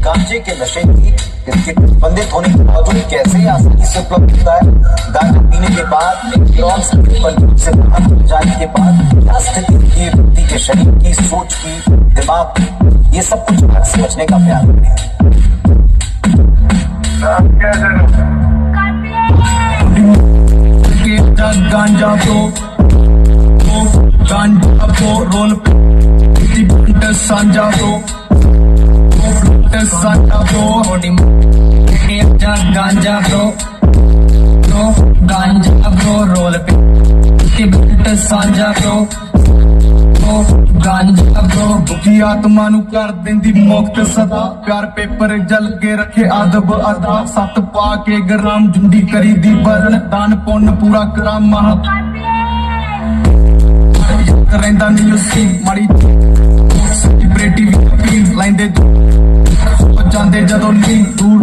गांजे के नशे की इसके प्रतिबंधित होने के बावजूद कैसे आसानी से उपलब्ध होता है। गांजा पीने के बाद न्यूरॉन्स से बाहर हो जाने के बाद क्या स्थिति की व्यक्ति के शरीर की, सोच की, दिमाग की, ये सब कुछ आज समझने का प्रयास करें। गांजा को रोल सांझा को गांजा ब्रो रोल पे सांझा गांजा ब्रो दुखी आत्मा नू कर देंदी मुक्त सदा प्यार पेपर जल के रखे अदब अदा सत पा के ग्राम झुंडी करी दी बरन दान पुण्य पूरा कराम महा रहिंदा नहीं उसी माड़ी सेलिब्रिटी भी लाइंदे जांदे जदों नी दूर